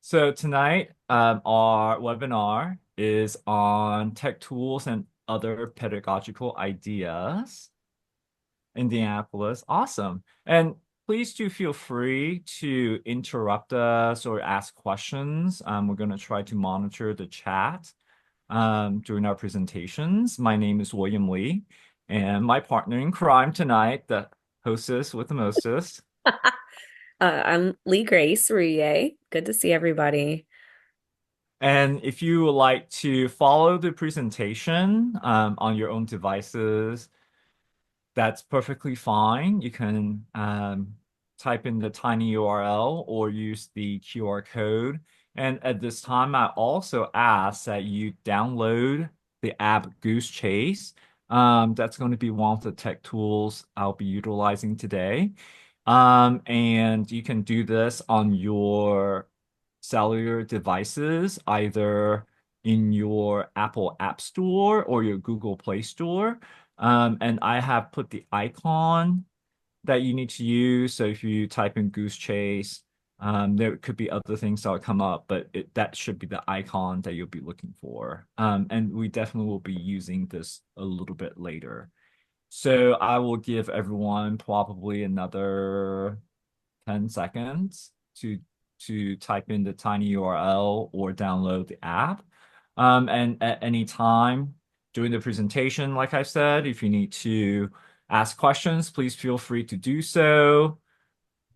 So tonight, our webinar is on tech tools and other pedagogical ideas. Indianapolis, awesome. And please do feel free to interrupt us or ask questions. We're going to try to monitor the chat during our presentations. My name is William Lee, and my partner in crime tonight, the hostess with the mostest. I'm Lee Grace Rouye. Good to see everybody. And if you would like to follow the presentation on your own devices, that's perfectly fine. You can type in the tiny URL or use the QR code. And at this time, I also ask that you download the app Goose Chase. That's going to be one of the tech tools I'll be utilizing today. And you can do this on your cellular devices, either in your Apple App Store or your Google Play Store. And I have put the icon that you need to use. So if you type in Goose Chase, there could be other things that will come up, but that should be the icon that you'll be looking for. And we definitely will be using this a little bit later. So I will give everyone probably another 10 seconds to type in the tiny URL or download the app. And at any time during the presentation, like I said, if you need to ask questions, please feel free to do so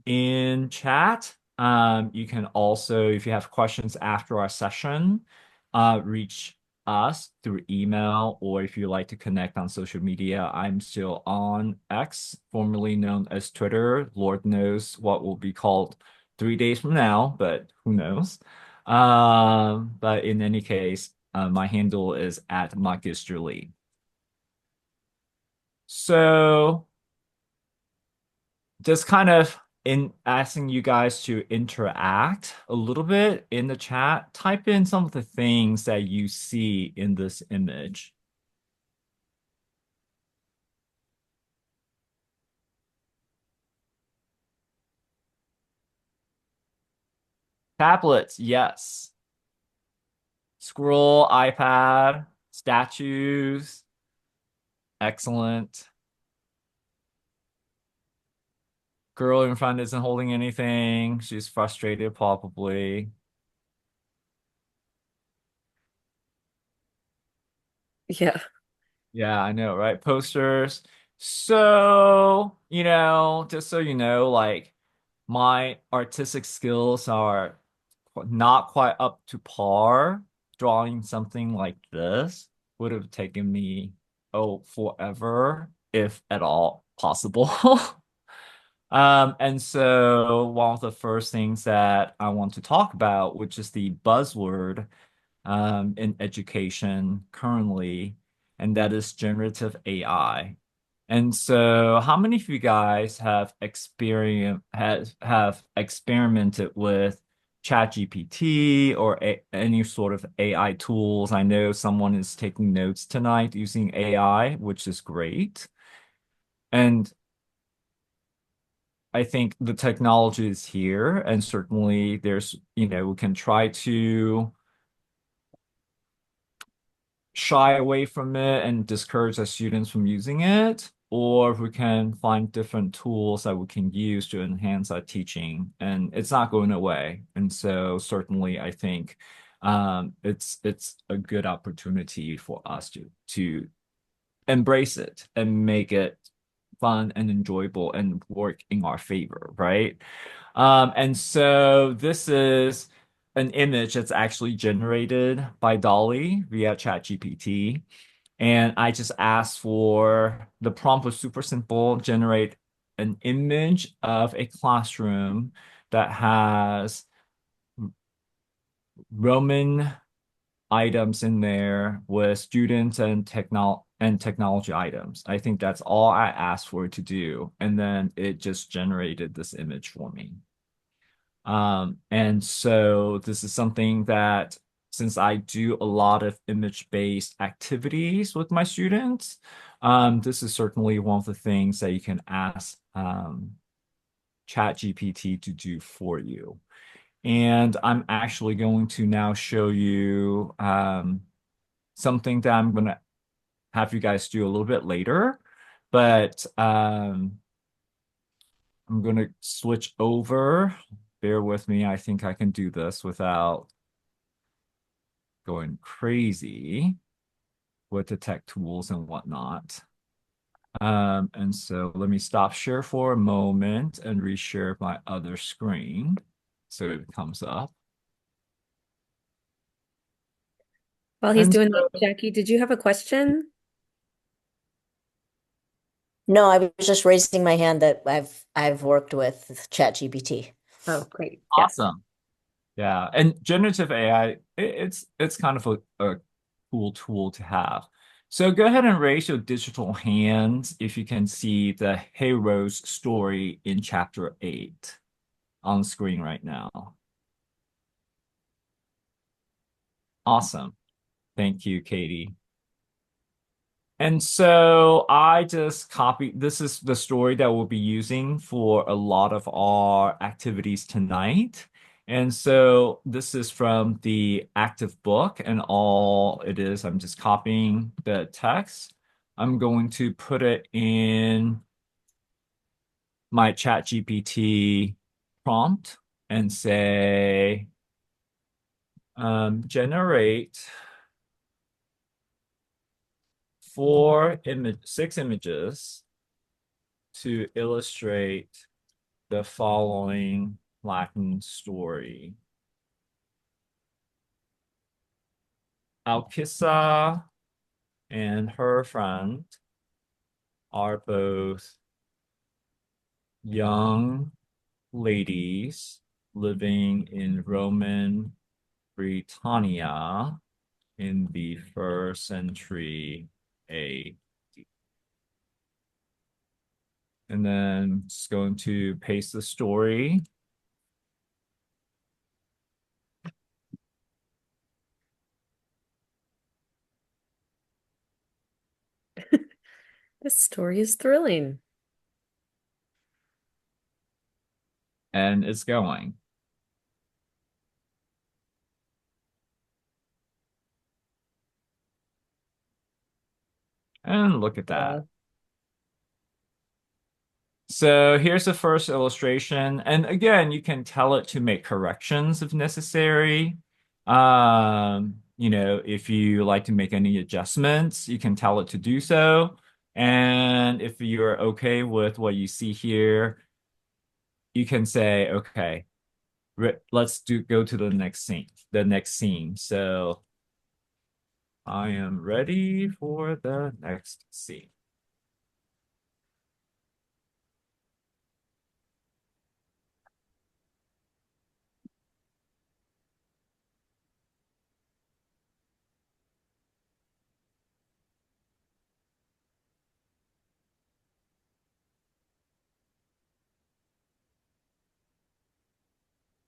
in chat. You can also, if you have questions after our session, reach us through email, or if you like to connect on social media, I'm still on X, formerly known as Twitter. Lord knows what will be called 3 days from now, but who knows? But in any case, my handle is at Magisterly. So just kind of in asking you guys to interact a little bit in the chat, type in some of the things that you see in this image. Tablets, yes. Scroll, iPad, statues, excellent. Girl in front isn't holding anything. She's frustrated, probably. Yeah. Yeah, I know, right? Posters. So, just so you know, like my artistic skills are not quite up to par. Drawing something like this would have taken me, oh, forever, if at all possible. And so one of the first things that I want to talk about, which is the buzzword in education currently, and that is generative AI. And so, how many of you guys have experimented with ChatGPT or any sort of AI tools? I know someone is taking notes tonight using AI, which is great. And I think the technology is here, and certainly we can try to shy away from it and discourage our students from using it, or we can find different tools that we can use to enhance our teaching. And it's not going away. And so certainly I think it's a good opportunity for us to embrace it and make it fun and enjoyable and work in our favor, right? And so this is an image that's actually generated by Dolly via ChatGPT. And I just asked for the prompt was super simple, generate an image of a classroom that has Roman items in there with students and technology items. I think that's all I asked for it to do. And then it just generated this image for me. And so this is something that since I do a lot of image-based activities with my students, this is certainly one of the things that you can ask ChatGPT to do for you. And I'm actually going to now show you something that I'm going to have you guys do a little bit later. But I'm going to switch over. Bear with me. I think I can do this without going crazy with the tech tools and whatnot. And so let me stop share for a moment and reshare my other screen so it comes up. While he's And doing that, so, Jackie, did you have a question? No, I was just raising my hand that I've worked with ChatGPT. Oh, great. Yes. awesome. Yeah, and generative AI, it's kind of a cool tool to have. So go ahead and raise your digital hands if you can see the hero's story in chapter 8 on screen right now. Awesome. Thank you, Katie. And so I just copied, this is the story that we'll be using for a lot of our activities tonight. And so this is from the active book, and all it is, I'm just copying the text. I'm going to put it in my ChatGPT prompt and say, generate six images to illustrate the following Latin story. Alkissa and her friend are both young ladies living in Roman Britannia in the first century AD. And then just going to paste the story. This story is thrilling. And it's going. And look at that. Wow. So here's the first illustration. And again, you can tell it to make corrections if necessary. If you like to make any adjustments, you can tell it to do so. And if you're okay with what you see here, you can say, okay, let's go to the next scene. So I am ready for the next scene.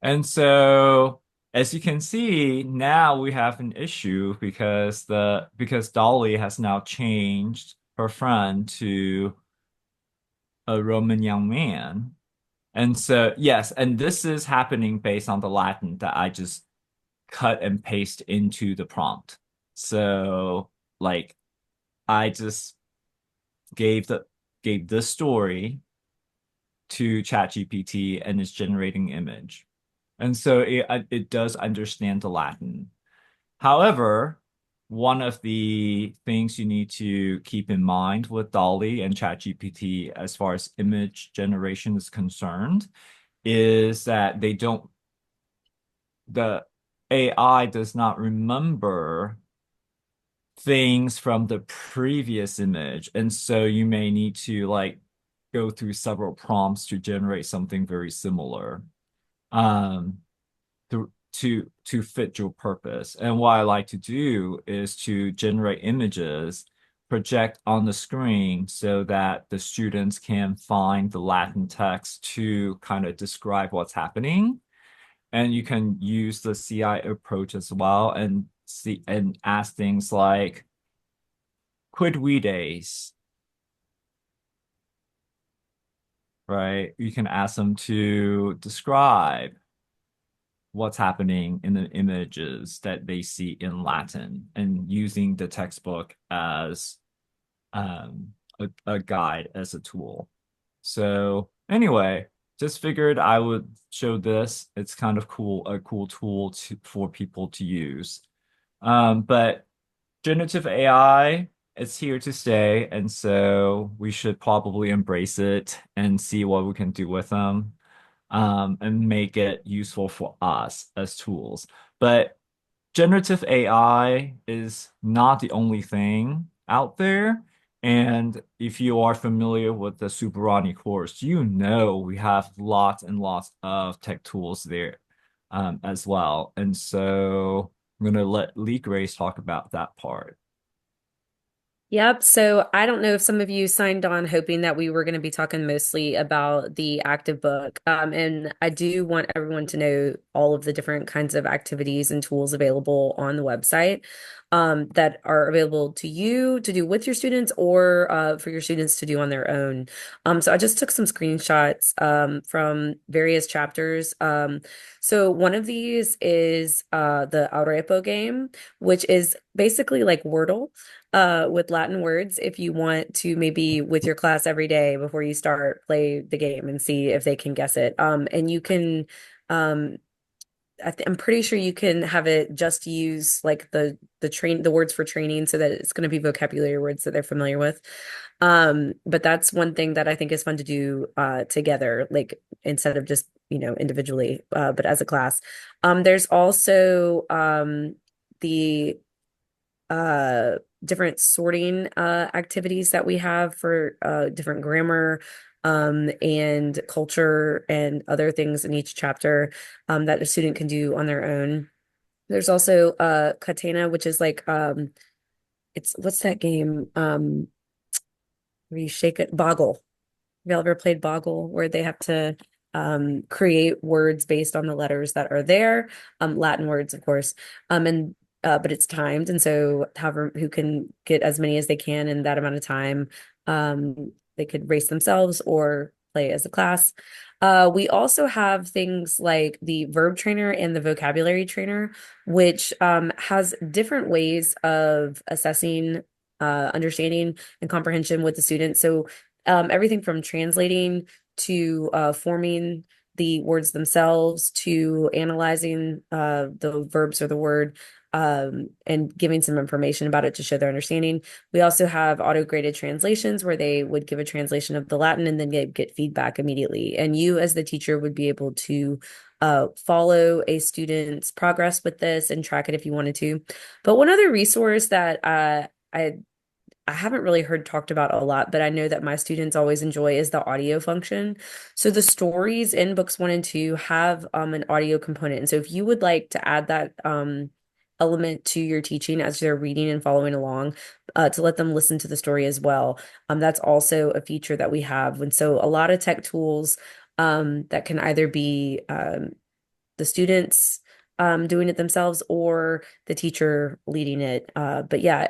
And so, as you can see, now we have an issue because Dolly has now changed her friend to a Roman young man. And so, yes, and this is happening based on the Latin that I just cut and paste into the prompt. So, like, I just gave the gave this story to ChatGPT and it's generating image. And so it does understand the Latin. However, one of the things you need to keep in mind with Dolly and ChatGPT as far as image generation is concerned is that the AI does not remember things from the previous image. And so you may need to like go through several prompts to generate something very similar. Um, to fit your purpose. And what I like to do is to generate images, project on the screen so that the students can find the Latin text to kind of describe what's happening. And you can use the CI approach as well and see and ask things like quid vides, right? You can ask them to describe. what's happening in the images that they see in Latin and using the textbook as a guide, as a tool. So anyway, just figured I would show this. It's kind of cool, a cool tool for people to use. But generative AI, it's here to stay, and so we should probably embrace it and see what we can do with them, and make it useful for us as tools. But generative AI is not the only thing out there. And if you are familiar with the Superani course, you know we have lots and lots of tech tools there, as well. And so I'm going to let Lee Grace talk about that part. Yep. So I don't know if some of you signed on hoping that we were going to be talking mostly about the active book. And I do want everyone to know all of the different kinds of activities and tools available on the website, that are available to you to do with your students or for your students to do on their own. So I just took some screenshots from various chapters. So one of these is the Arepo game, which is basically like Wordle with Latin words if you want to maybe with your class every day before you start play the game and see if they can guess it. And you can um I'm pretty sure you can have it just use like the words for training so that it's going to be vocabulary words that they're familiar with. But that's one thing that I think is fun to do together, like instead of just, individually, but as a class. There's also the uh different sorting activities that we have for different grammar and culture and other things in each chapter that a student can do on their own. There's also Catena, which is like it's what's that game where you shake it, Boggle. Have you ever played Boggle, where they have to create words based on the letters that are there, Latin words, of course, and but it's timed, and so however who can get as many as they can in that amount of time, they could race themselves or play as a class. We also have things like the verb trainer and the vocabulary trainer, which has different ways of assessing understanding and comprehension with the students. So everything from translating to forming the words themselves to analyzing the verbs or the word, and giving some information about it to show their understanding. We also have auto-graded translations where they would give a translation of the Latin and then get feedback immediately. And you, as the teacher, would be able to follow a student's progress with this and track it if you wanted to. But one other resource that I haven't really heard talked about a lot, but I know that my students always enjoy is the audio function. So the stories in books 1 and 2 have an audio component. And so if you would like to add that element to your teaching as they're reading and following along, to let them listen to the story as well, that's also a feature that we have. And so a lot of tech tools that can either be the students doing it themselves or the teacher leading it. But yeah,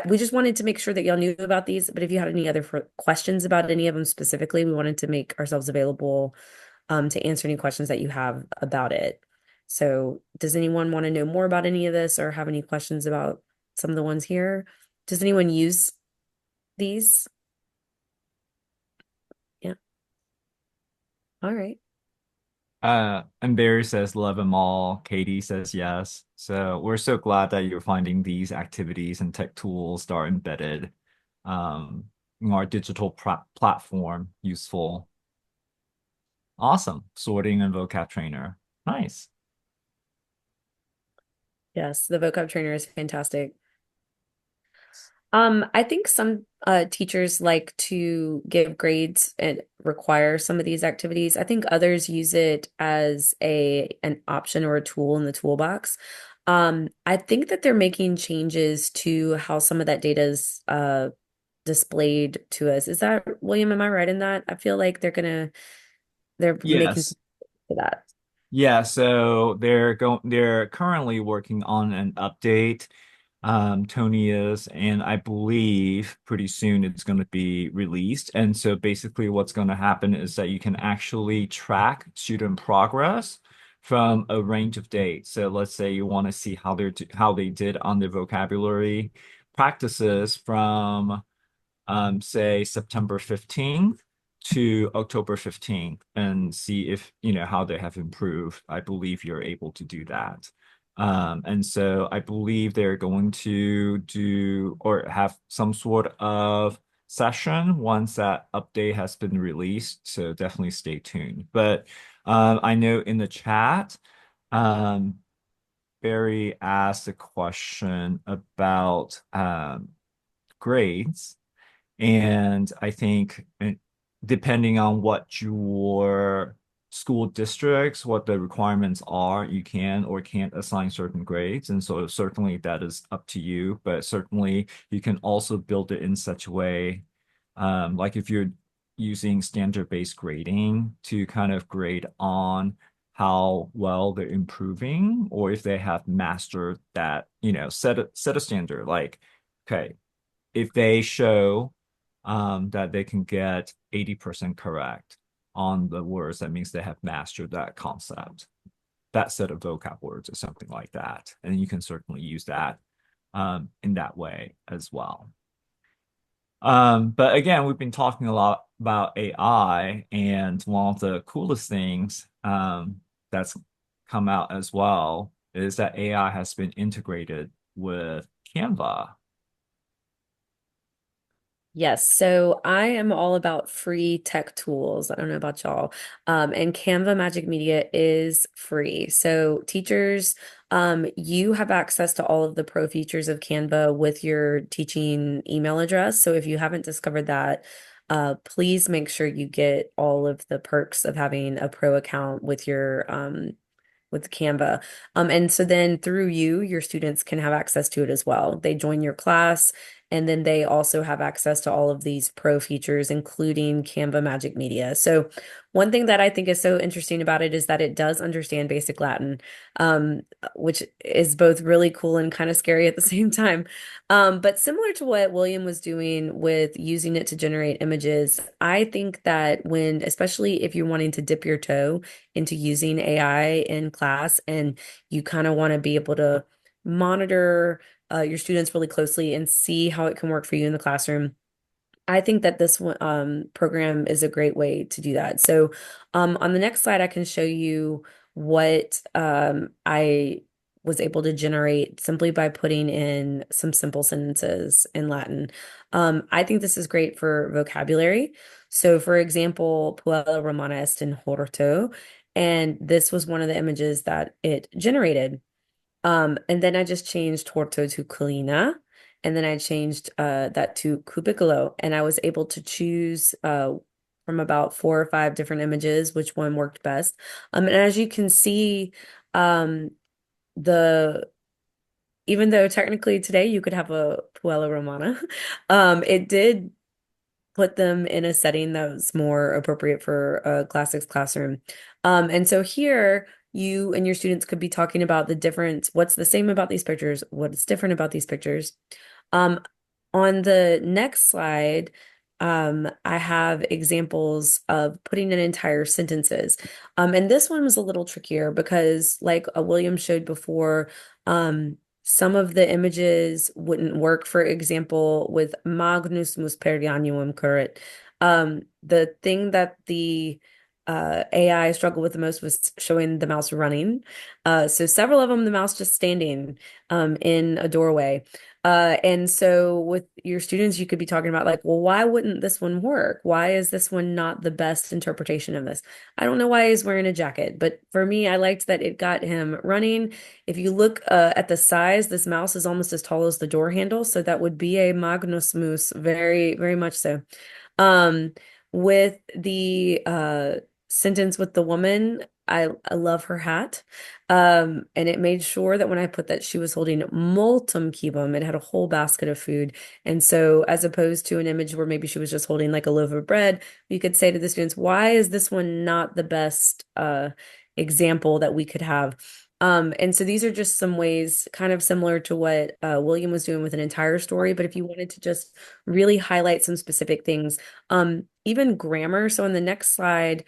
we just wanted to make sure that y'all knew about these. But if you had any other questions about any of them specifically, we wanted to make ourselves available to answer any questions that you have about it. So does anyone want to know more about any of this or have any questions about some of the ones here? Does anyone use these? Yeah. All right. And Barry says love them all. Katie says yes. So we're so glad that you're finding these activities and tech tools that are embedded, in our digital platform useful. Awesome. Sorting and vocab trainer. Nice. Yes, the vocab trainer is fantastic. I think some teachers like to give grades and require some of these activities. I think others use it as an option or a tool in the toolbox. I think that they're making changes to how some of that data is displayed to us. Is that, William, am I right in that? I feel like they're making Yes. some to that. Yeah, so they're currently working on an update. Tony is, and I believe pretty soon it's going to be released. And so basically what's going to happen is that you can actually track student progress from a range of dates. So let's say you want to see how they did on their vocabulary practices from say September 15th to October 15th and see if, how they have improved. I believe you're able to do that. And so I believe they're going to do or have some sort of session once that update has been released. So definitely stay tuned. But I know in the chat, um, Barry asked a question about grades. And I think depending on what your school districts, what the requirements are, you can or can't assign certain grades. And so certainly that is up to you, but certainly you can also build it in such a way, like if you're using standard-based grading to kind of grade on how well they're improving, or if they have mastered that, set a standard like, okay, if they show that they can get 80% correct on the words, that means they have mastered that concept, that set of vocab words or something like that. And you can certainly use that in that way as well. But again, we've been talking a lot about AI, and one of the coolest things that's come out as well is that AI has been integrated with Canva. Yes, so I am all about free tech tools. I don't know about y'all. And Canva Magic Media is free. So teachers, you have access to all of the pro features of Canva with your teaching email address. So if you haven't discovered that, please make sure you get all of the perks of having a pro account with Canva. And so then through you, your students can have access to it as well. They join your class, and then they also have access to all of these pro features, including Canva Magic Media. So one thing that I think is so interesting about it is that it does understand basic Latin, which is both really cool and kind of scary at the same time. But similar to what William was doing with using it to generate images, I think that especially if you're wanting to dip your toe into using AI in class and you kind of want to be able to monitor your students really closely and see how it can work for you in the classroom. I think that this one program is a great way to do that. So on the next slide, I can show you what I was able to generate simply by putting in some simple sentences in Latin. I think this is great for vocabulary. So for example, Puella Romana est in horto, and this was one of the images that it generated. And then I just changed Horto to Colina, and then I changed that to Cubicolo, and I was able to choose from about 4 or 5 different images which one worked best. And as you can see, um, the even though technically today you could have a Puella Romana, it did put them in a setting that was more appropriate for a classics classroom. And so here, you and your students could be talking about the difference, what's the same about these pictures, what's different about these pictures. Um, on the next slide, I have examples of putting in entire sentences. And this one was a little trickier because, like William showed before, some of the images wouldn't work. For example, with Magnus Musperianium currit, the thing that the AI struggled with the most was showing the mouse running. So several of them, the mouse just standing in a doorway. And so with your students, you could be talking about like, well, why wouldn't this one work? Why is this one not the best interpretation of this? I don't know why he's wearing a jacket, but for me, I liked that it got him running. If you look at the size, this mouse is almost as tall as the door handle, so that would be a Magnus Moose, very, very much so. Um, with the sentence with the woman, I love her hat. And it made sure that when I put that she was holding multum cibum, it had a whole basket of food. And so as opposed to an image where maybe she was just holding like a loaf of bread, you could say to the students, why is this one not the best example that we could have? And so these are just some ways kind of similar to what William was doing with an entire story. But if you wanted to just really highlight some specific things, even grammar. So on the next slide,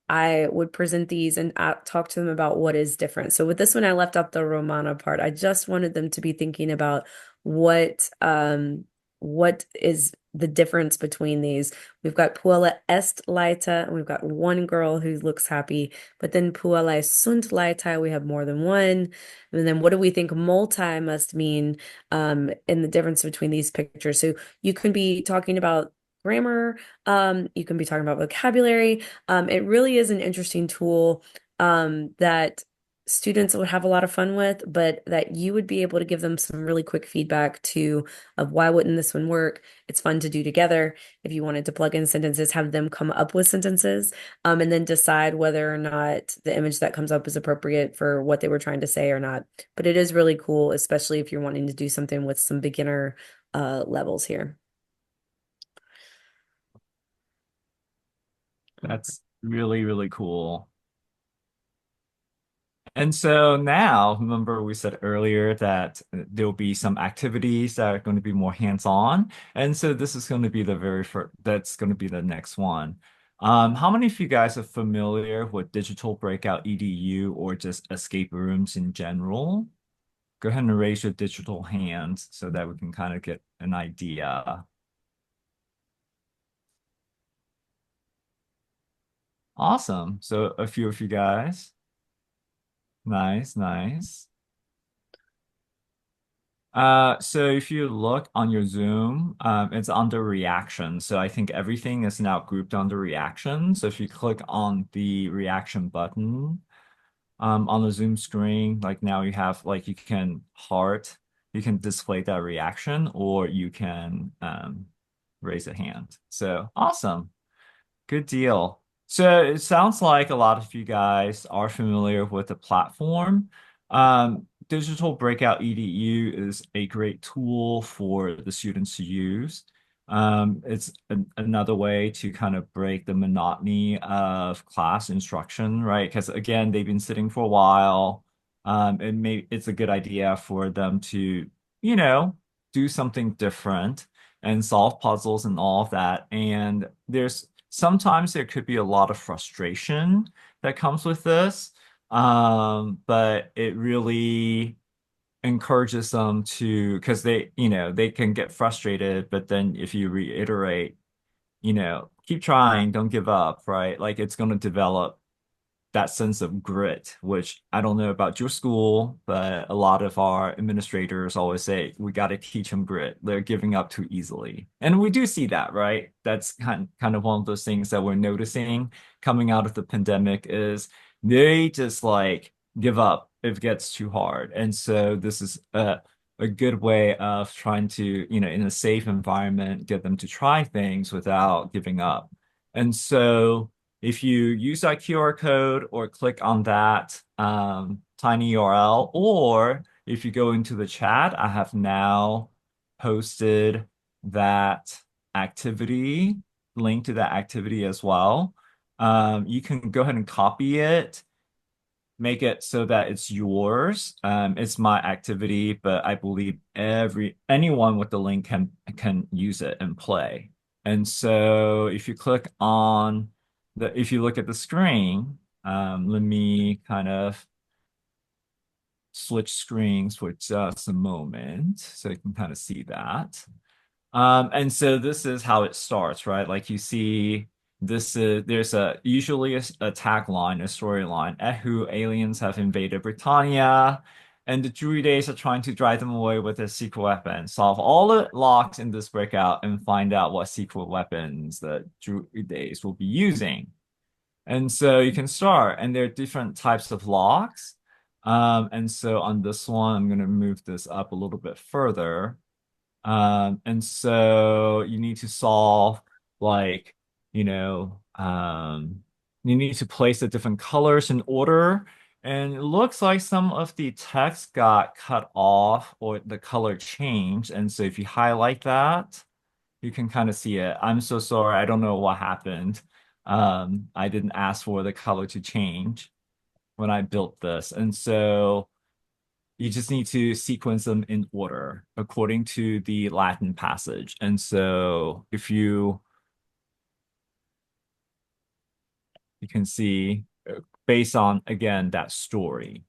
I would present these and talk to them about what is different. So with this one, I left out the Romana part. I just wanted them to be thinking about what is the difference between these. We've got Puella est laita, and we've got one girl who looks happy, but then Puella sunt laita, we have more than one. And then what do we think multi must mean in the difference between these pictures? So you can be talking about grammar, you can be talking about vocabulary. It really is an interesting tool that students would have a lot of fun with, but that you would be able to give them some really quick feedback to of why wouldn't this one work? It's fun to do together. If you wanted to plug in sentences, have them come up with sentences, and then decide whether or not the image that comes up is appropriate for what they were trying to say or not. But it is really cool, especially if you're wanting to do something with some beginner levels here. That's really, really cool. And so now, remember we said earlier that there'll be some activities that are going to be more hands-on. And so this is going to be the very first, that's going to be the next one. How many of you guys are familiar with Digital Breakout EDU or just escape rooms in general? Go ahead and raise your digital hands so that we can kind of get an idea. Awesome. So a few of you guys. Nice, nice. So if you look on your Zoom, it's under reaction. So I think everything is now grouped under reaction. So if you click on the reaction button, on the Zoom screen, like now you have like you can heart, you can display that reaction, or you can raise a hand. So awesome. Good deal. So it sounds like a lot of you guys are familiar with the platform. Digital Breakout EDU is a great tool for the students to use. It's another way to kind of break the monotony of class instruction, right? Because again, they've been sitting for a while. It's a good idea for them to, you know, do something different and solve puzzles and all of that. And there's sometimes there could be a lot of frustration that comes with this, but it really encourages them to, because they can get frustrated, but then if you reiterate, keep trying, don't give up, right? Like it's going to develop that sense of grit, which I don't know about your school, but a lot of our administrators always say we got to teach them grit. They're giving up too easily. And we do see that, right? That's kind of one of those things that we're noticing coming out of the pandemic is they just like give up if it gets too hard. And so this is a good way of trying to, in a safe environment, get them to try things without giving up. And so if you use that QR code or click on that tiny URL, or if you go into the chat, I have now posted that activity, link to that activity as well. You can go ahead and copy it, make it so that it's yours. It's my activity, but I believe anyone with the link can use it and play. And so if you click on if you look at the screen, let me kind of switch screens for just a moment so you can kind of see that. And so this is how it starts, right? Like you see, there's usually a tagline, a storyline. Ehu, aliens have invaded Britannia, and the Druides are trying to drive them away with a secret weapon. Solve all the locks in this breakout and find out what secret weapons the Druides will be using. And so you can start, and there are different types of locks. And so on this one, I'm going to move this up a little bit further. And so you need to solve like, you know, you need to place the different colors in order. And it looks like some of the text got cut off or the color changed. And so if you highlight that, you can kind of see it. I'm so sorry. I don't know what happened. I didn't ask for the color to change when I built this. And so you just need to sequence them in order according to the Latin passage. And so if you you can see based on, again, that story.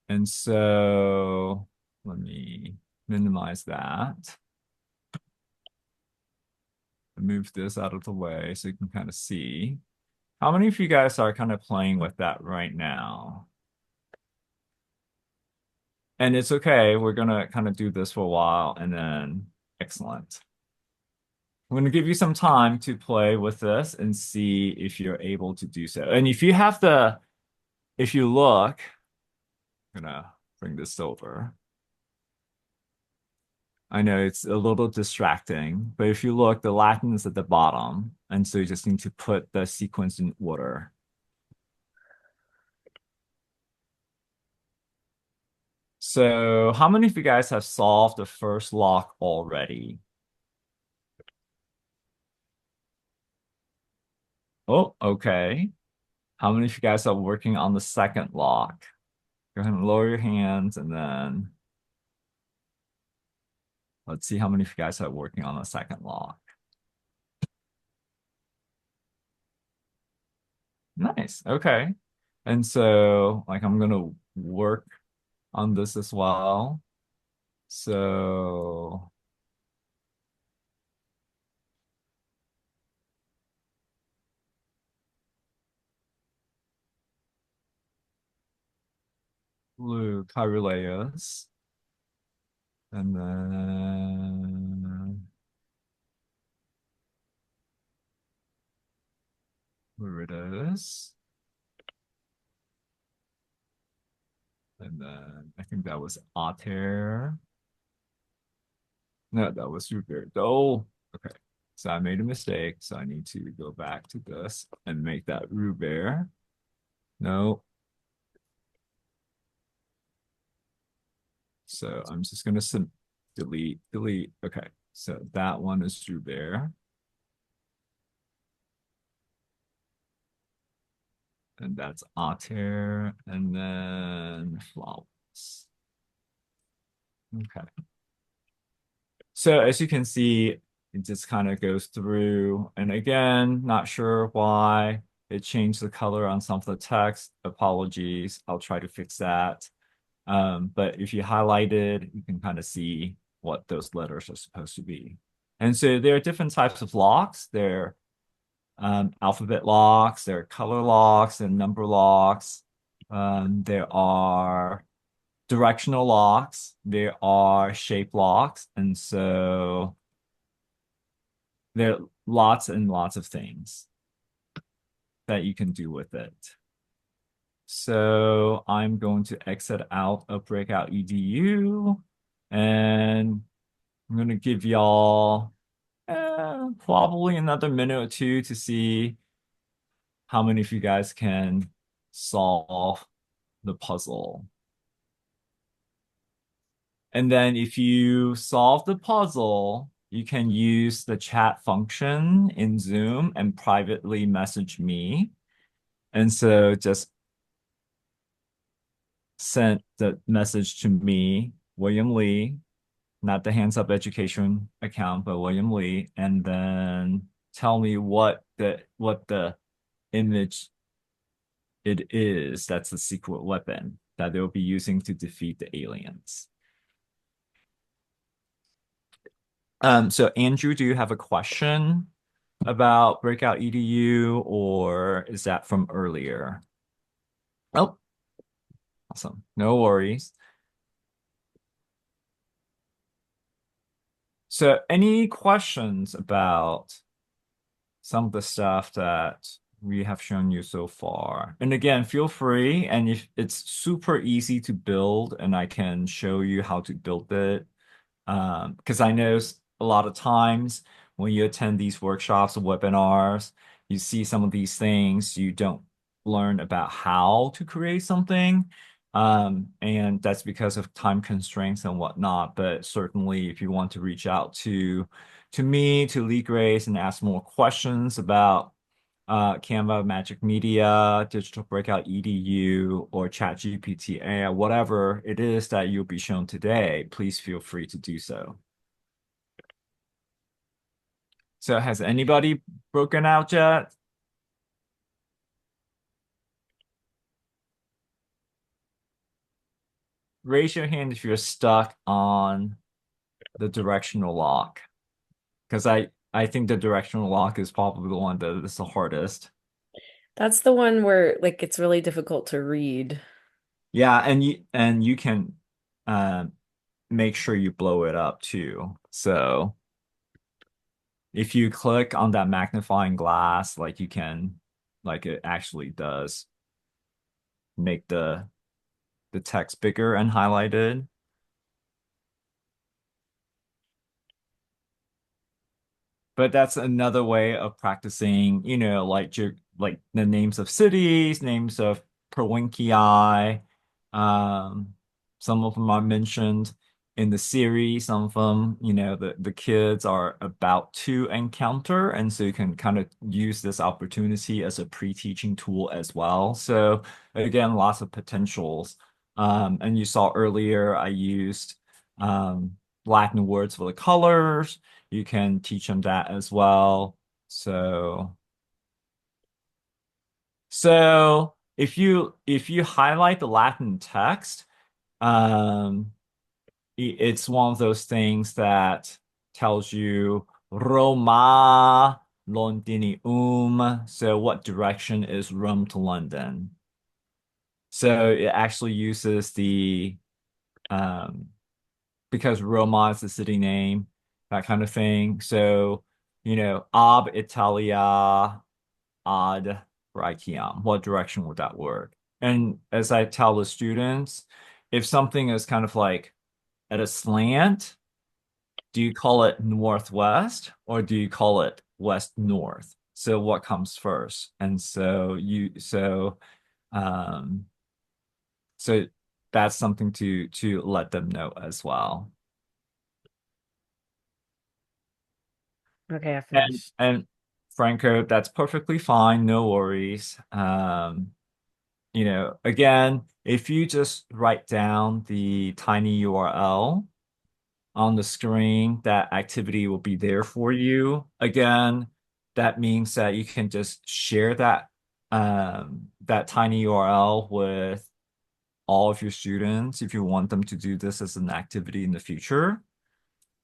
And so let me minimize that. Move this out of the way so you can kind of see. How many of you guys are kind of playing with that right now? And it's okay. We're gonna kind of do this for a while and then excellent. I'm gonna give you some time to play with this and see if you're able to do so. And if you look, I'm gonna bring this over. I know it's a little distracting, but if you look, the Latin is at the bottom. And so you just need to put the sequence in order. So how many of you guys have solved the first lock already? Oh, okay. How many of you guys are working on the second lock? Go ahead and lower your hands and then let's see how many of you guys are working on the second lock. Nice. Okay. And so like I'm gonna work on this as well. So Luke Caruleus. And then where it is. And then I think that was Otter. No, that was Rupert. Oh, okay. So I made a mistake. So I need to go back to this and make that Rupert. No. So I'm just gonna delete, delete. Okay. So that one is Rupert. And that's Otter. And then flowers. Okay. So as you can see, it just kind of goes through. And again, not sure why it changed the color on some of the text. Apologies. I'll try to fix that. But if you highlight it, you can kind of see what those letters are supposed to be. And so there are different types of locks. There are alphabet locks, there are color locks and number locks. There are directional locks, there are shape locks, and so there are lots and lots of things that you can do with it. So I'm going to exit out of Breakout EDU, and I'm going to give y'all probably another minute or two to see how many of you guys can solve the puzzle. And then if you solve the puzzle, you can use the chat function in Zoom and privately message me. And so just send the message to me, William Lee, not the Hands Up Education account, but William Lee, and then tell me what the image it is that's the secret weapon that they'll be using to defeat the aliens. So Andrew, do you have a question about Breakout EDU, or is that from earlier? Oh, awesome. No worries. So any questions about some of the stuff that we have shown you so far? And again, feel free, and if it's super easy to build and I can show you how to build it. Because I know a lot of times when you attend these workshops or webinars, you see some of these things, you don't learn about how to create something. And that's because of time constraints and whatnot. But certainly if you want to reach out to me, to Lee Grace, and ask more questions about Canva, Magic Media, Digital Breakout EDU, or ChatGPT AI, whatever it is that you'll be shown today, please feel free to do so. So has anybody broken out yet? Raise your hand if you're stuck on the directional lock. Because I think the directional lock is probably the one that is the hardest. That's the one where like it's really difficult to read. Yeah, and you can uh, make sure you blow it up too. So if you click on that magnifying glass, like you can, like it actually does make the text bigger and highlighted. But that's another way of practicing, like the names of cities, names of provincii. Um, some of them are mentioned in the series. Some of them, the kids are about to encounter, and so you can kind of use this opportunity as a pre-teaching tool as well. So again, lots of potentials. And you saw earlier I used Latin words for the colors. You can teach them that as well. So if you highlight the Latin text, um, it's one of those things that tells you Roma Londinium. So what direction is Rome to London? So it actually uses the um, because Roma is the city name, that kind of thing. So, ab Italia ad Brachiam. What direction would that work? And as I tell the students, if something is kind of like at a slant, do you call it northwest or do you call it west north? So what comes first? And um so that's something to let them know as well. Okay, I And finished. and Franco, that's perfectly fine, no worries. Again, if you just write down the tiny URL on the screen, that activity will be there for you. Again, that means that you can just share that tiny URL with all of your students if you want them to do this as an activity in the future.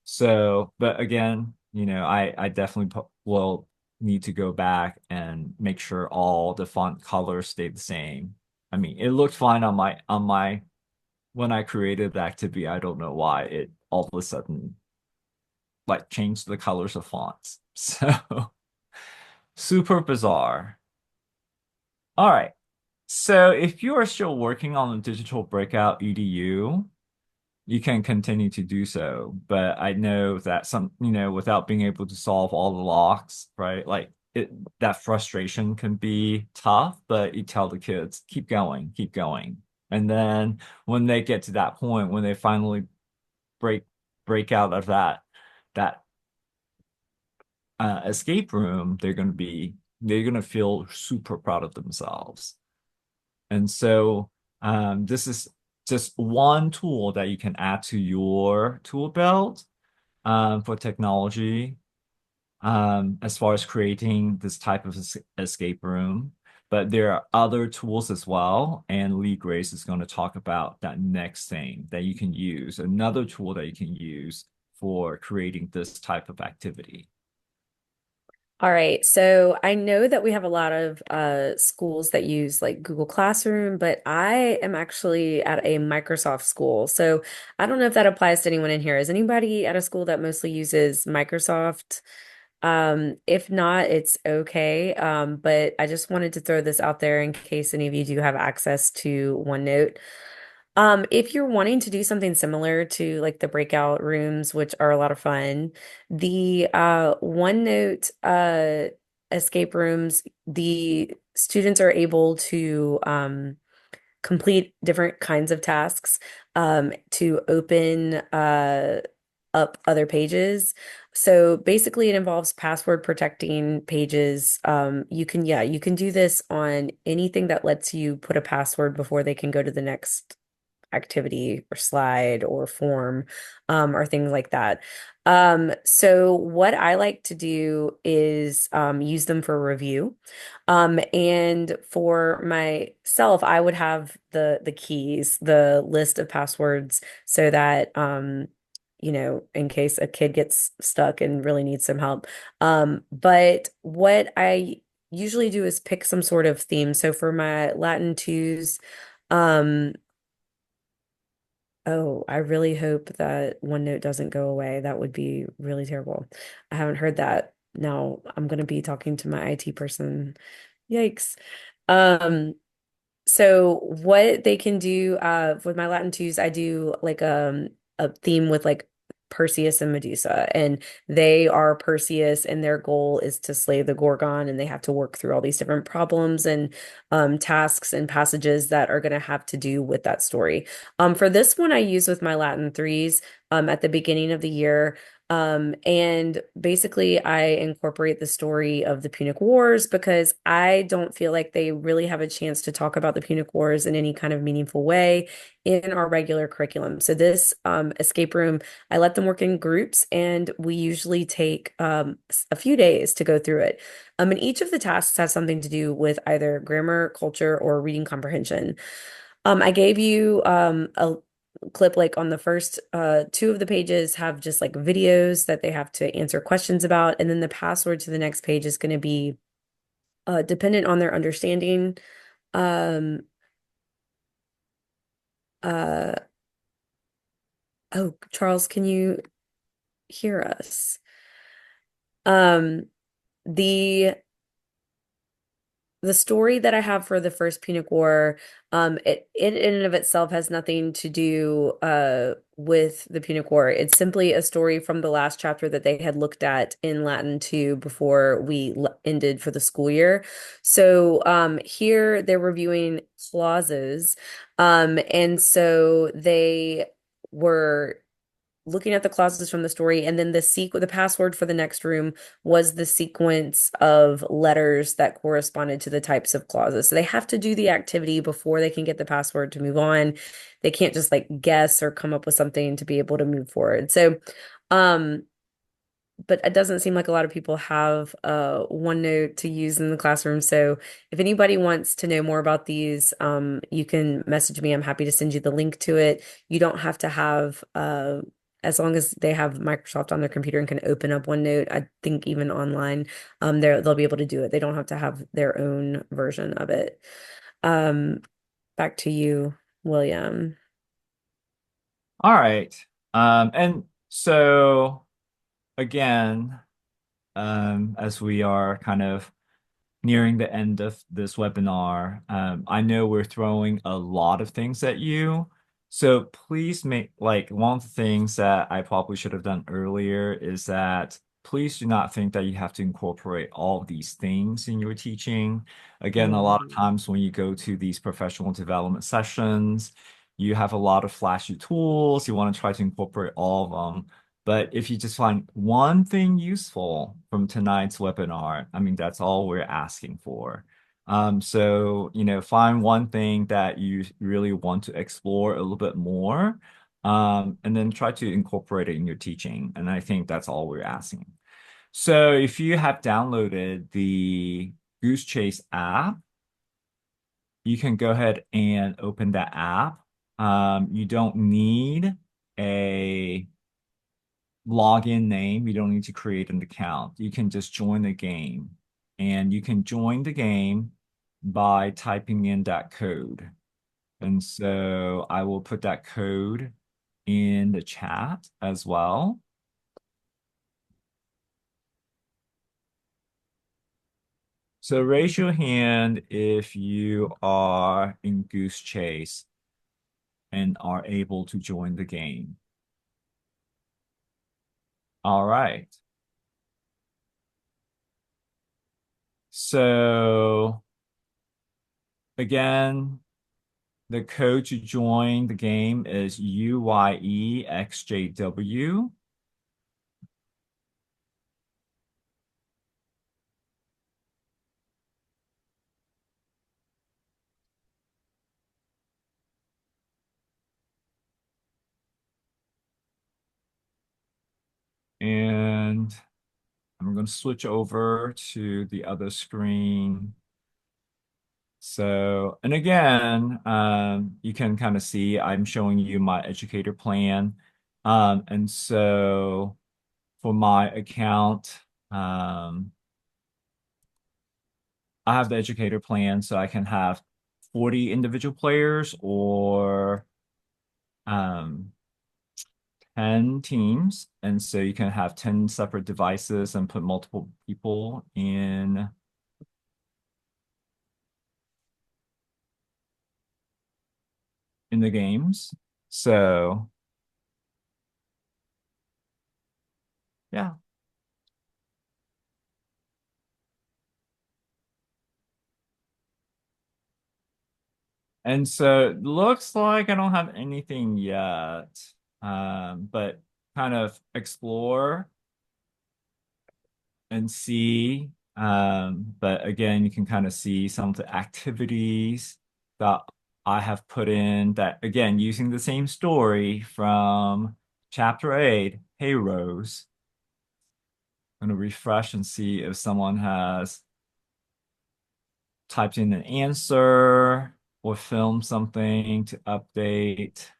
So, but again, I definitely will need to go back and make sure all the font colors stay the same. I mean, it looked fine on my when I created the activity. I don't know why it all of a sudden like changed the colors of fonts. So super bizarre. All right. So if you are still working on the digital breakout EDU, you can continue to do so. But I know that without being able to solve all the locks, right? Like that frustration can be tough, but you tell the kids, keep going, keep going. And then when they get to that point, when they finally break break out of that escape room, they're gonna feel super proud of themselves. And so this is just one tool that you can add to your tool belt for technology as far as creating this type of escape room. But there are other tools as well, and Lee Grace is going to talk about that next thing that you can use, another tool that you can use for creating this type of activity. All right, so I know that we have a lot of schools that use like Google Classroom, but I am actually at a Microsoft school. So I don't know if that applies to anyone in here. Is anybody at a school that mostly uses Microsoft? If not, it's okay. But I just wanted to throw this out there in case any of you do have access to OneNote. If you're wanting to do something similar to like the breakout rooms, which are a lot of fun, the OneNote escape rooms, the students are able to complete different kinds of tasks to open up other pages. So basically, it involves password protecting pages. You can do this on anything that lets you put a password before they can go to the next activity or slide or form, or things like that. So what I like to do is use them for review. And for myself, I would have the keys, the list of passwords, so that in case a kid gets stuck and really needs some help. But what I usually do is pick some sort of theme. So for my Latin twos, um, oh, I really hope that OneNote doesn't go away. That would be really terrible. I haven't heard that. Now I'm going to be talking to my IT person. Yikes. Um, so what they can do with my Latin twos, I do like a theme with like Perseus and Medusa, and they are Perseus, and their goal is to slay the Gorgon, and they have to work through all these different problems and tasks and passages that are going to have to do with that story. For this one, I use with my Latin threes at the beginning of the year. And basically, I incorporate the story of the Punic Wars because I don't feel like they really have a chance to talk about the Punic Wars in any kind of meaningful way in our regular curriculum. So this escape room, I let them work in groups, and we usually take a few days to go through it. And each of the tasks has something to do with either grammar, culture, or reading comprehension. I gave you a clip like on the first two of the pages have just like videos that they have to answer questions about, and then the password to the next page is going to be dependent on their understanding. Um, uh, oh, Charles, can you hear us? Um, the the story that I have for the first Punic War, it in and of itself has nothing to do with the Punic War. It's simply a story from the last chapter that they had looked at in Latin 2 before we ended for the school year. So here they're reviewing clauses, and so they were looking at the clauses from the story, and then the password for the next room was the sequence of letters that corresponded to the types of clauses. So they have to do the activity before they can get the password to move on. They can't just like guess or come up with something to be able to move forward. So um but it doesn't seem like a lot of people have OneNote to use in the classroom. So if anybody wants to know more about these, you can message me. I'm happy to send you the link to it. You don't have to have as long as they have Microsoft on their computer and can open up OneNote, I think even online, they'll be able to do it. They don't have to have their own version of it. Um, Back to you, William. All right. And so again, as we are kind of nearing the end of this webinar, I know we're throwing a lot of things at you. So please make, like, one of the things that I probably should have done earlier is that please do not think that you have to incorporate all of these things in your teaching. Again, a lot of Mhm. times when you go to these professional development sessions, you have a lot of flashy tools. You want to try to incorporate all of them. But if you just find one thing useful from tonight's webinar, I mean, that's all we're asking for. So, find one thing that you really want to explore a little bit more, and then try to incorporate it in your teaching. And I think that's all we're asking. So if you have downloaded the Goose Chase app, you can go ahead and open that app. You don't need a login name. You don't need to create an account. You can just join the game. And you can join the game by typing in that code. And so I will put that code in the chat as well. So raise your hand if you are in Goose Chase and are able to join the game. All right. So again, the code to join the game is UYEXJW. And I'm going to switch over to the other screen. So, and again, you can kind of see I'm showing you my educator plan. And so for my account, I have the educator plan, so I can have 40 individual players or um, 10 teams. And so you can have 10 separate devices and put multiple people in the games. So yeah. And so it looks like I don't have anything yet. But kind of explore and see. But again, you can kind of see some of the activities that I have put in that, again, using the same story from chapter 8, Hey Rose. I'm going to refresh and see if someone has typed in an answer or filmed something to update.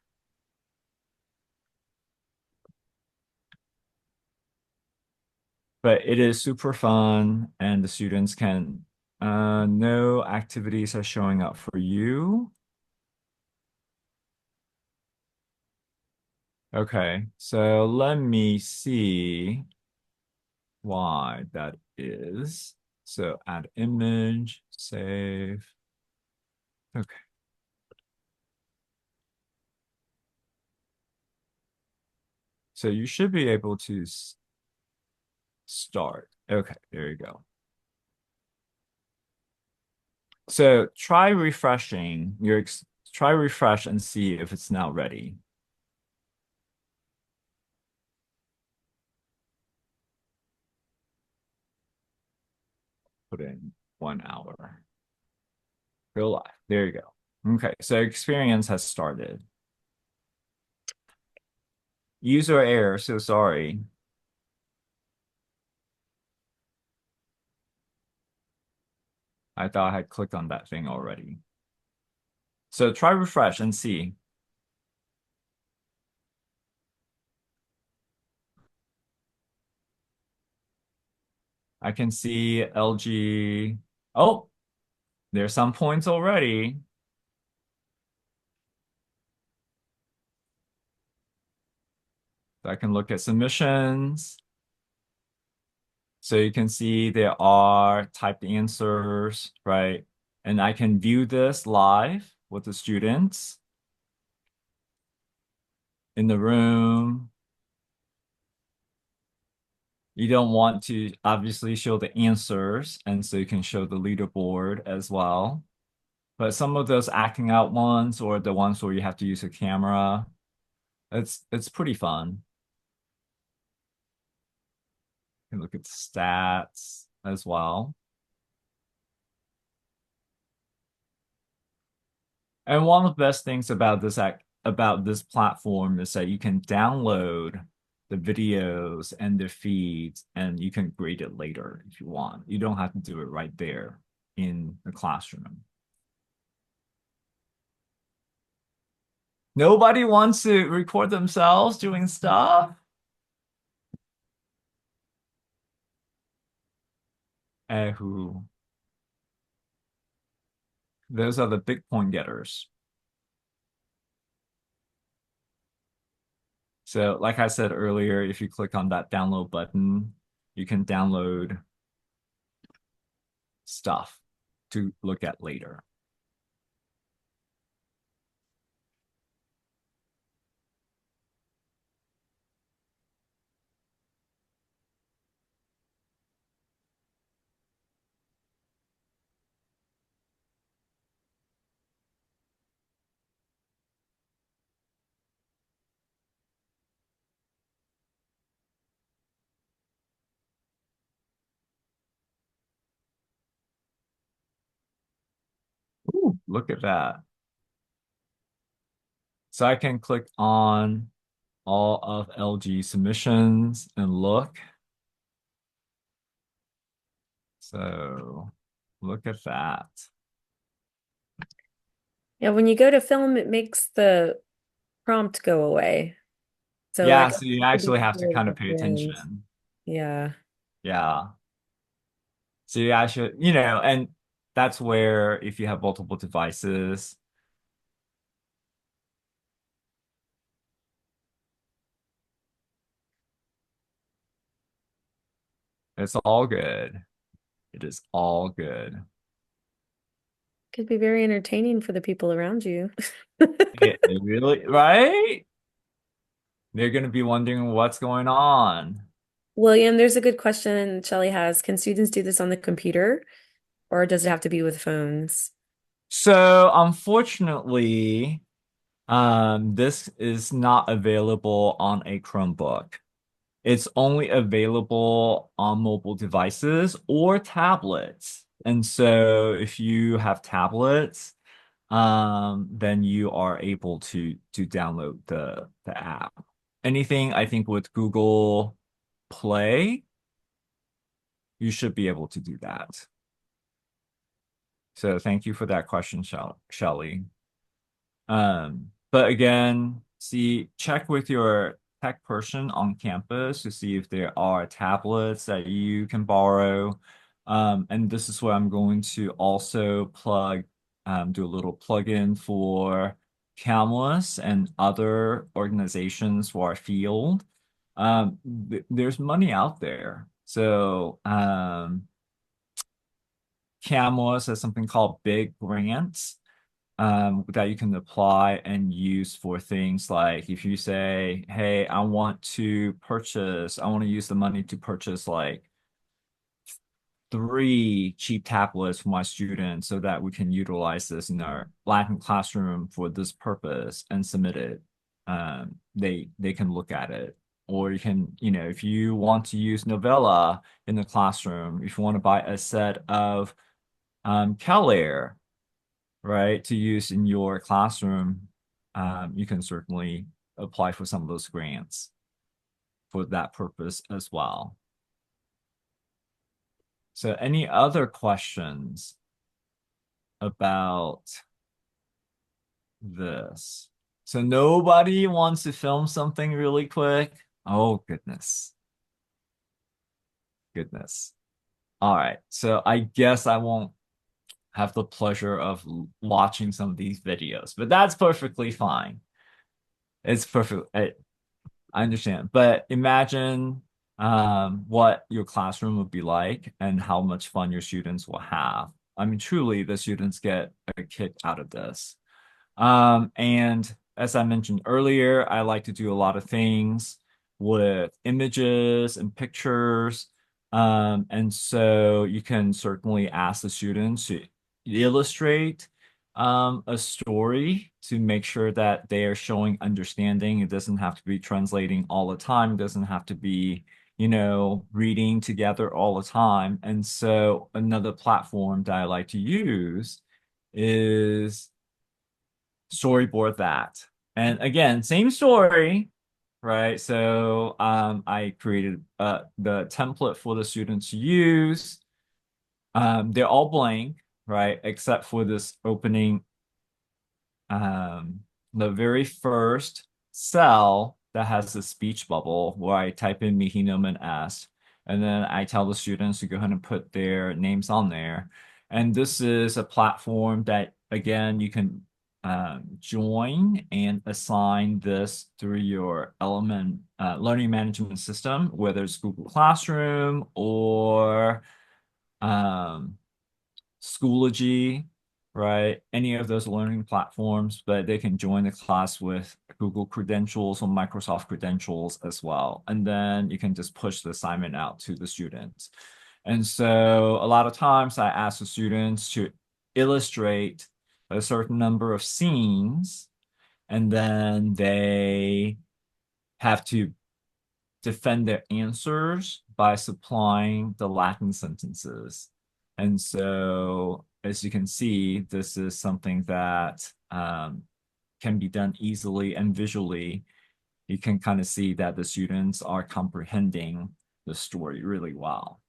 But it is super fun, and the students can, no activities are showing up for you. Okay, so let me see why that is. So add image, save. Okay, so you should be able to start. Okay, there you go. So try refresh and see if it's now ready. Put in 1 hour. Go live. There you go. Okay, so experience has started. User error, so sorry. I thought I had clicked on that thing already. So try refresh and see. I can see LG. Oh, there's some points already. So I can look at submissions. So you can see there are typed answers, right? And I can view this live with the students in the room. You don't want to obviously show the answers, and so you can show the leaderboard as well. But some of those acting out ones or the ones where you have to use a camera, it's pretty fun. You can look at the stats as well. And one of the best things about this platform is that you can download the videos and the feeds and you can grade it later if you want. You don't have to do it right there in the classroom. Nobody wants to record themselves doing stuff. Who? Those are the big point getters. So, like I said earlier, if you click on that download button, you can download stuff to look at later. Ooh, look at that. So I can click on all of LG submissions and look. So look at that. Yeah, when you go to film, it makes the prompt go away. So Yeah, like so you to be actually have to clear kind of at pay the end. attention. Yeah. Yeah. So you actually, and that's where if you have multiple devices, it's all good. It is all good. Could be very entertaining for the people around you. It really, right? They're going to be wondering what's going on. William, there's a good question Shelley has. Can students do this on the computer or does it have to be with phones? So unfortunately, this is not available on a Chromebook. It's only available on mobile devices or tablets. And so if you have tablets, then you are able to download the app. Anything I think with Google Play, you should be able to do that. So thank you for that question, Shelley. But again, check with your tech person on campus to see if there are tablets that you can borrow. And this is where I'm going to also do a little plug-in for Camless and other organizations for our field. There's money out there. So Camless has something called Big Grants that you can apply and use for things like if you say, hey, I want to use the money to purchase like 3 cheap tablets for my students so that we can utilize this in our Latin classroom for this purpose and submit it. They can look at it. Or you can, if you want to use Novella in the classroom, if you want to buy a set of CalAir, right, to use in your classroom, you can certainly apply for some of those grants for that purpose as well. So any other questions about this? So nobody wants to film something really quick? Oh, goodness. Goodness. All right. So I guess I won't have the pleasure of watching some of these videos, but that's perfectly fine. It's perfect. I understand, but imagine what your classroom would be like and how much fun your students will have. I mean, truly, the students get a kick out of this. And as I mentioned earlier, I like to do a lot of things with images and pictures. And so you can certainly ask the students to illustrate a story to make sure that they are showing understanding. It doesn't have to be translating all the time. It doesn't have to be, reading together all the time. And so another platform that I like to use is storyboard that. And again, same story, right? So I created the template for the students to use. They're all blank, right? Except for this opening, um, the very first cell that has the speech bubble where I type in mihi nomen est, and then I tell the students to go ahead and put their names on there. And this is a platform that, again, you can join and assign this through your element learning management system, whether it's Google Classroom or um, Schoology, right? Any of those learning platforms, but they can join the class with Google credentials or Microsoft credentials as well. And then you can just push the assignment out to the students. And so a lot of times I ask the students to illustrate a certain number of scenes, and then they have to defend their answers by supplying the Latin sentences. And so, as you can see, this is something that can be done easily and visually you can kind of see that the students are comprehending the story really well.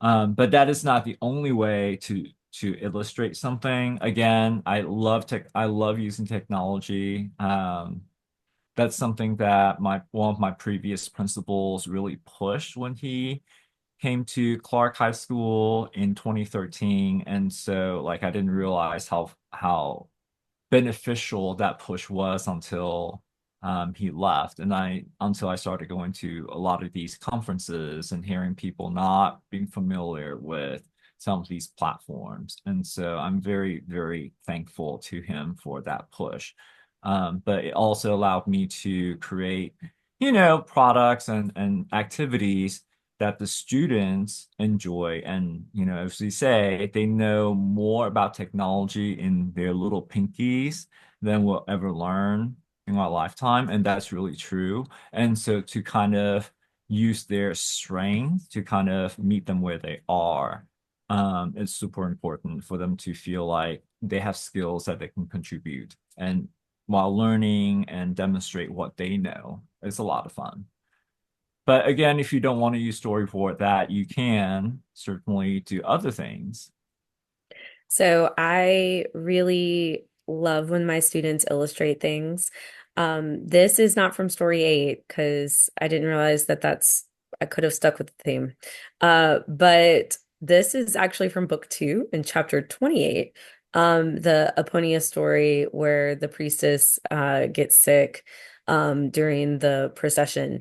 But that is not the only way to illustrate something. Again, I love using technology. That's something that my one of my previous principals really pushed when he came to Clark High School in 2013. And so like I didn't realize how beneficial that push was until he left, and I until I started going to a lot of these conferences and hearing people not being familiar with some of these platforms. And so I'm very, very thankful to him for that push. But it also allowed me to create, products and activities that the students enjoy. And, as we say, they know more about technology in their little pinkies than we'll ever learn in our lifetime. And that's really true. And so to kind of use their strength to kind of meet them where they are, it's super important for them to feel like they have skills that they can contribute. And while learning and demonstrate what they know, it's a lot of fun. But again, if you don't want to use storyboard that, you can certainly do other things. So I really love when my students illustrate things. This is not from story 8 because I didn't realize that I could have stuck with the theme. But this is actually from book 2 in chapter 28, the Aponia story where the priestess gets sick during the procession.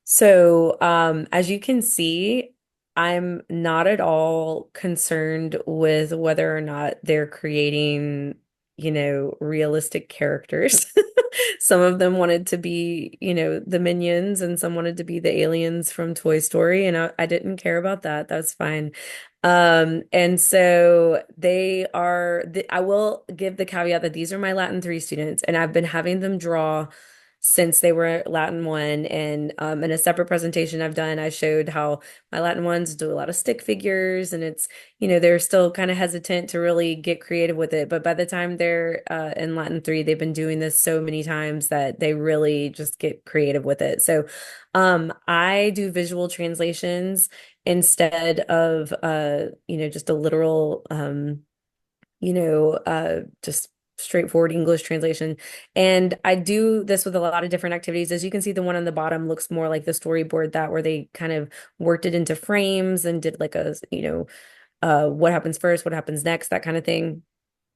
So, as you can see, I'm not at all concerned with whether or not they're creating, realistic characters. Some of them wanted to be, the minions, and some wanted to be the aliens from Toy Story, and I didn't care about that. That's fine. And so I will give the caveat that these are my Latin 3 students, and I've been having them draw since they were Latin 1. And in a separate presentation I've done, I showed how my Latin 1s do a lot of stick figures, and they're still kind of hesitant to really get creative with it. But by the time they're in Latin 3, they've been doing this so many times that they really just get creative with it. So I do visual translations instead of just a literal just straightforward English translation. And I do this with a lot of different activities. As you can see, the one on the bottom looks more like the storyboard that where they kind of worked it into frames and did like what happens first, what happens next, that kind of thing.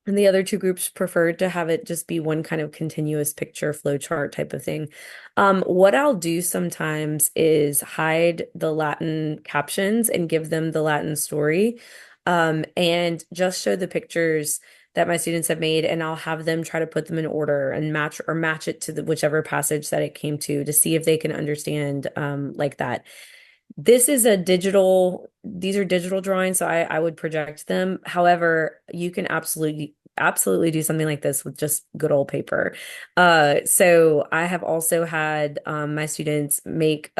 And the other two groups preferred to have it just be one kind of continuous picture flow chart type of thing. What I'll do sometimes is hide the Latin captions and give them the Latin story, and just show the pictures that my students have made, and I'll have them try to put them in order and match it to whichever passage that it came to see if they can understand like that. These are digital drawings, so I would project them. However, you can absolutely do something like this with just good old paper. So I have also had my students make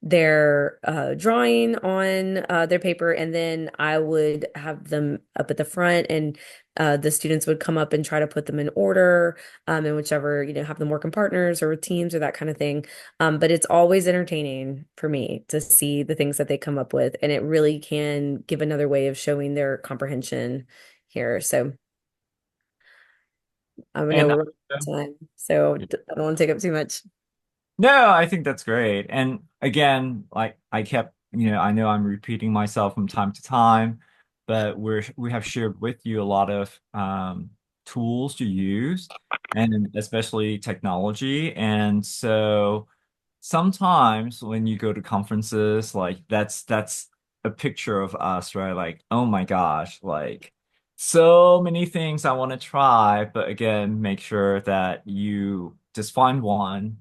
their drawing on their paper, and then I would have them up at the front, and the students would come up and try to put them in order, and whichever, have them work in partners or with teams or that kind of thing. But it's always entertaining for me to see the things that they come up with, and it really can give another way of showing their comprehension here. So I know And we're running out of time, so I don't want to take up too much. no, I think that's great. And again, like I know I'm repeating myself from time to time, but we have shared with you a lot of tools to use, and especially technology. And so sometimes when you go to conferences, like that's a picture of us, right? Like, oh my gosh, like so many things I want to try, but again, make sure that you just find one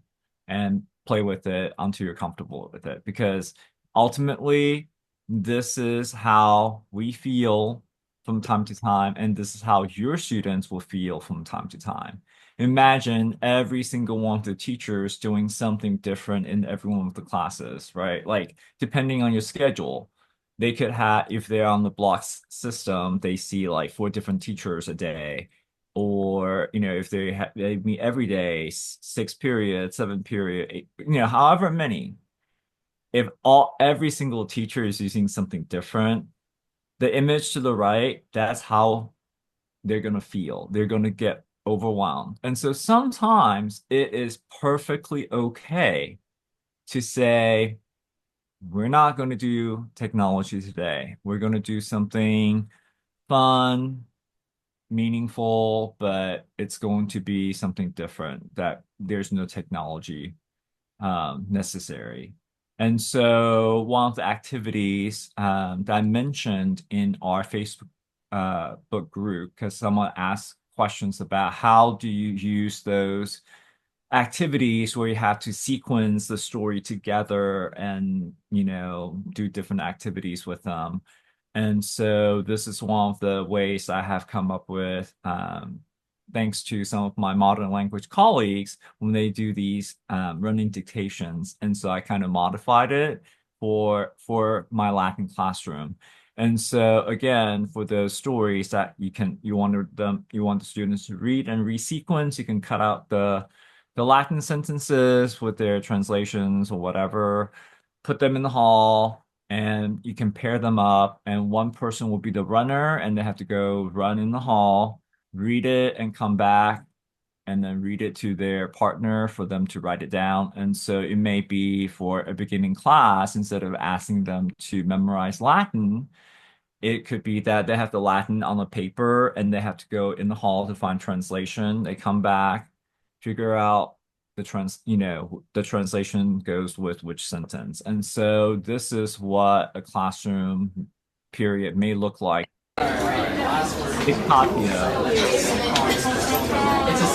and play with it until you're comfortable with it. Because ultimately, this is how we feel from time to time, and this is how your students will feel from time to time. Imagine every single one of the teachers doing something different in every one of the classes, right? Like, depending on your schedule, they could have, if they're on the blocks system, they see like 4 different teachers a day. or if they meet every day, 6 periods, 7 period, eight, however many. If every single teacher is using something different, the image to the right, that's how they're gonna feel. They're gonna get overwhelmed. And so sometimes it is perfectly okay to say, we're not going to do technology today. We're going to do something fun, meaningful, but it's going to be something different, that there's no technology necessary. And so one of the activities that I mentioned in our Facebook book group, because someone asked questions about how do you use those activities where you have to sequence the story together and do different activities with them. And so this is one of the ways I have come up with, thanks to some of my modern language colleagues when they do these running dictations. And so I kind of modified it for my Latin classroom. And so again, for those stories that you want the students to read and resequence, you can cut out the Latin sentences with their translations or whatever, put them in the hall, and you can pair them up, and one person will be the runner, and they have to go run in the hall, read it, and come back, and then read it to their partner for them to write it down. And so it may be for a beginning class, instead of asking them to memorize Latin, it could be that they have the Latin on the paper and they have to go in the hall to find translation. They come back, figure out the translation goes with which sentence. And so this is what a classroom period may look like. Dictatio. It's a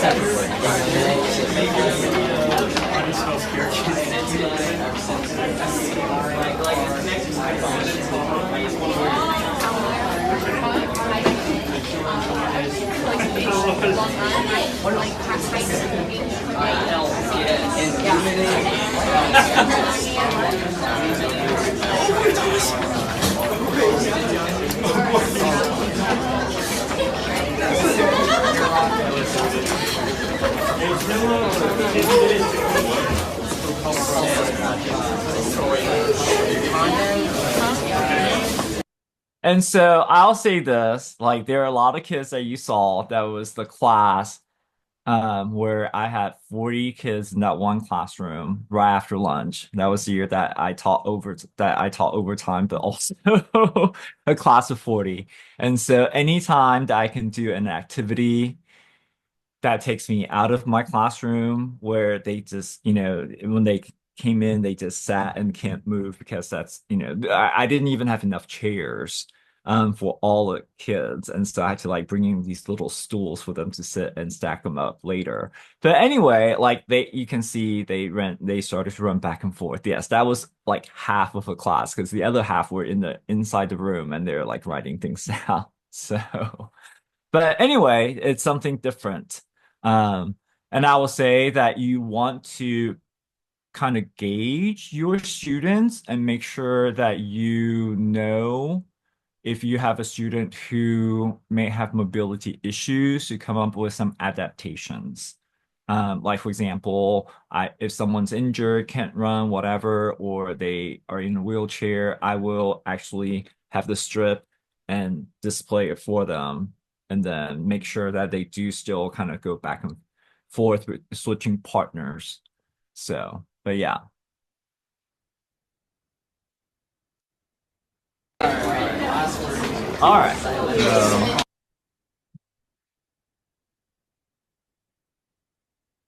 And so I'll say this, like there are a lot of kids that you saw that was the class where I had 40 kids in that one classroom right after lunch. That was the year that I taught overtime, but also a class of 40. And so anytime that I can do an activity that takes me out of my classroom where they just, when they came in, they just sat and can't move because I didn't even have enough chairs for all the kids. And so I had to like bring in these little stools for them to sit and stack them up later. But anyway, like you can see they started to run back and forth. Yes, that was like half of a class because the other half were inside the room and they're like writing things down. So, but anyway, it's something different. Um, and I will say that you want to kind of gauge your students and make sure that if you have a student who may have mobility issues, to come up with some adaptations. Like for example, if someone's injured, can't run, whatever, or they are in a wheelchair, I will actually have the strip and display it for them, and then make sure that they do still kind of go back and forth with switching partners. So, but yeah. All right.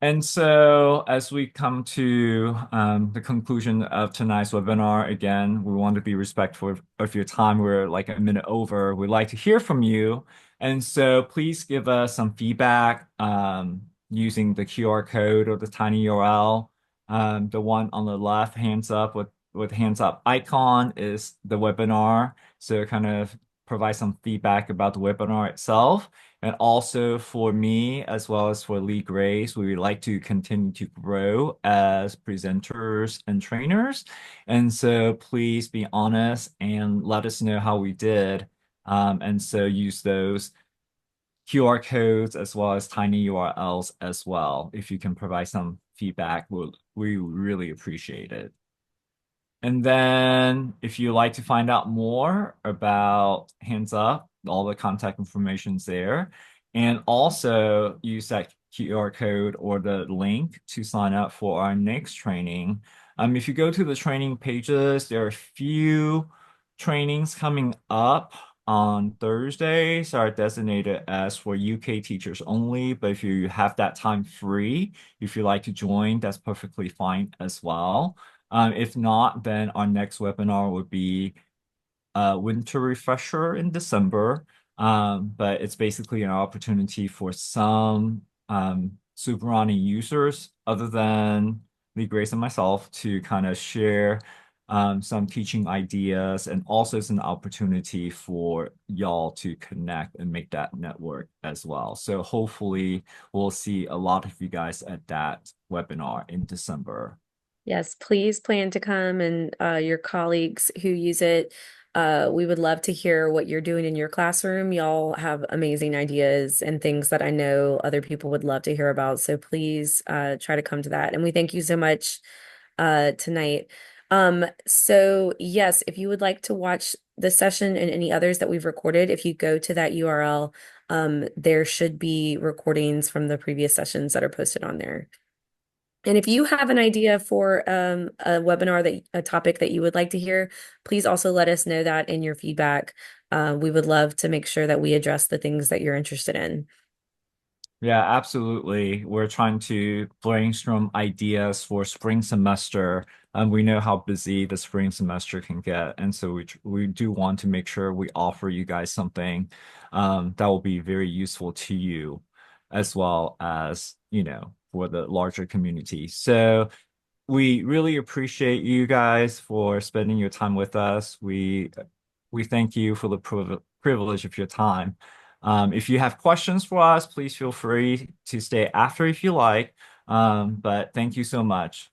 And so, as we come to the conclusion of tonight's webinar, again, we want to be respectful of your time. We're like a minute over. We'd like to hear from you. And so, please give us some feedback using the QR code or the tiny URL. The one on the left, hands up with hands up icon, is the webinar. So, kind of provide some feedback about the webinar itself. And also for me, as well as for Lee Grace, we would like to continue to grow as presenters and trainers. And so please be honest and let us know how we did. And so use those QR codes as well as tiny URLs as well. If you can provide some feedback, we really appreciate it. And then if you'd like to find out more about Hands Up, all the contact information's there. And also use that QR code or the link to sign up for our next training. If you go to the training pages, there are a few trainings coming up on Thursdays are designated as for UK teachers only. But if you have that time free, if you like to join, that's perfectly fine as well. If not, then our next webinar would be a winter refresher in December. But it's basically an opportunity for some Superani users other than Lee Grace and myself to kind of share some teaching ideas, and also it's an opportunity for y'all to connect and make that network as well. So hopefully we'll see a lot of you guys at that webinar in December. Yes, please plan to come and your colleagues who use it. We would love to hear what you're doing in your classroom. Y'all have amazing ideas and things that I know other people would love to hear about. So please try to come to that. And we thank you so much tonight. So yes, if you would like to watch the session and any others that we've recorded, if you go to that URL, there should be recordings from the previous sessions that are posted on there. And if you have an idea for a webinar a topic that you would like to hear, please also let us know that in your feedback. We would love to make sure that we address the things that you're interested in. Yeah, absolutely. We're trying to brainstorm ideas for spring semester. We know how busy the spring semester can get, and so we do want to make sure we offer you guys something that will be very useful to you, as well as, for the larger community. So we really appreciate you guys for spending your time with us. We thank you for the privilege of your time. If you have questions for us, please feel free to stay after if you like. But thank you so much.